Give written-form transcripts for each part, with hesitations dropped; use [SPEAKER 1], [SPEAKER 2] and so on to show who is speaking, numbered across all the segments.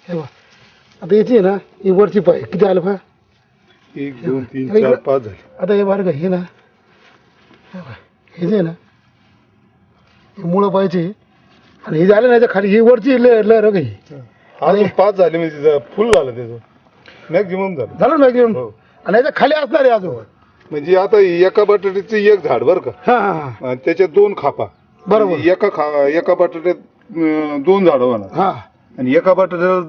[SPEAKER 1] हे बघ आता याची आहे ना ही वरची पाय किती आलं पहा
[SPEAKER 2] 1 2 3 4 5 झाले.
[SPEAKER 1] आता हे बाहेर का हे ना हे बघ, हे जे आहे ना हे मुळं पाहिजे आणि हे झालं ना खाली ही वरची लहर काही
[SPEAKER 2] अजून 5 झाले म्हणजे फुल झालं त्याचं मॅक्झिमम झालं.
[SPEAKER 1] झालं मॅक्झिमम
[SPEAKER 2] हो.
[SPEAKER 1] आणि याच्या खाली असणार आहे अजून
[SPEAKER 2] म्हणजे आता एका बटाट्याचं एक झाड बरं का
[SPEAKER 1] हा हा हा
[SPEAKER 2] आणि त्याच्यात 2 खापा.
[SPEAKER 1] बरोबर.
[SPEAKER 2] म्हणजे एका बटाट्यात 2 झाडं होणार
[SPEAKER 1] हा
[SPEAKER 2] आणि एका बटाट्याला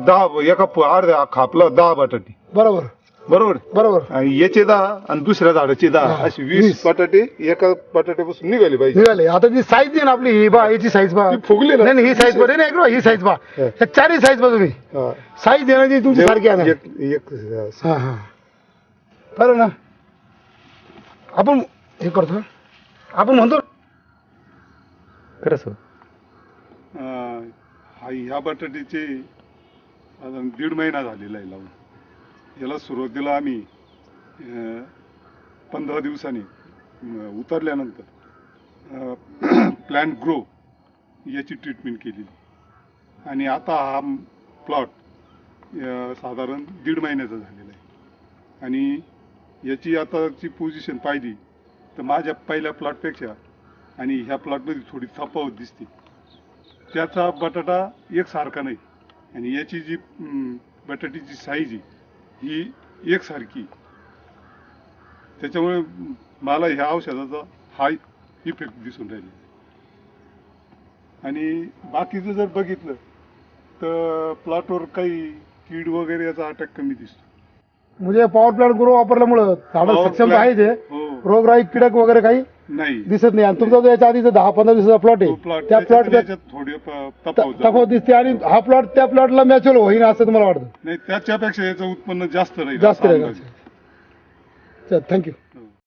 [SPEAKER 2] 10 अर्ध्या खापला 10 बटाटे
[SPEAKER 1] बरोबर
[SPEAKER 2] बरोबर.
[SPEAKER 1] बरोबर
[SPEAKER 2] आणि याचे 10 आणि दुसऱ्या झाडाचे 10
[SPEAKER 1] हा,
[SPEAKER 2] असे 20 बटाटे एका बटाट्यापासून निघाले पाहिजे.
[SPEAKER 1] निघाले आता जी साईज आहे ना आपली ही बा याची साईज बा
[SPEAKER 2] ती फुगली ना.
[SPEAKER 1] नाही नाही, ही साईज बरं नाही ऐकलो ही साईज बा
[SPEAKER 2] हा.
[SPEAKER 1] ह्या चारही साईज बा तुम्ही
[SPEAKER 2] हा.
[SPEAKER 1] साईज देण्याची तुमची सारखी आहे ना
[SPEAKER 2] एक
[SPEAKER 1] हा हा बरं ना आपण हे करतो आपण म्हणतो
[SPEAKER 3] खरं सर
[SPEAKER 2] ह्या बटाट्याचे साधारण 1.5 महिना झालेला आहे लावून. याला सुरुवातीला आम्ही 15 दिवसांनी उतरल्यानंतर प्लॅन्ट ग्रो याची ट्रीटमेंट केली आणि आता हा प्लॉट साधारण 1.5 महिन्याचा झालेला आहे आणि याची आताची पोझिशन पाहिली तर माझ्या पहिल्या प्लॉटपेक्षा आणि ह्या प्लॉटमध्ये थोडी तफावत दिसते. त्याचा बटाटा एकसारखा नाही आणि याची जी बटाट्याची साईज आहे ही एकसारखी. त्याच्यामुळे मला ह्या औषधाचा हा इफेक्ट दिसून राहिला. आणि बाकीचं जर बघितलं तर प्लॉटवर काही कीड वगैरे याचा अटॅक कमी दिसतो.
[SPEAKER 1] म्हणजे पॉवर प्लांट ग्रो वापरल्यामुळं झाडं
[SPEAKER 2] Power
[SPEAKER 1] सक्षम
[SPEAKER 2] plant-
[SPEAKER 1] आहे ते
[SPEAKER 2] हो.
[SPEAKER 1] रोगराई कीडक वगैरे काही
[SPEAKER 2] नाही
[SPEAKER 1] दिसत नाही आणि तुमचा जो याच्या आधीचा 10-15 दिवसाचा प्लॉट
[SPEAKER 2] तो
[SPEAKER 1] आहे
[SPEAKER 2] प्लॉट
[SPEAKER 1] त्या प्लॉट
[SPEAKER 2] थोडी तफावत
[SPEAKER 1] तफावत दिसते आणि हा प्लॉट त्या प्लॉटला मॅच्युअर होईन असं तुम्हाला वाटतं
[SPEAKER 2] नाही त्याच्यापेक्षा याचं उत्पन्न जास्त राहील
[SPEAKER 1] जास्त
[SPEAKER 2] असा
[SPEAKER 1] राहील
[SPEAKER 2] अंदाज आहे.
[SPEAKER 1] थँक्यू
[SPEAKER 2] हो.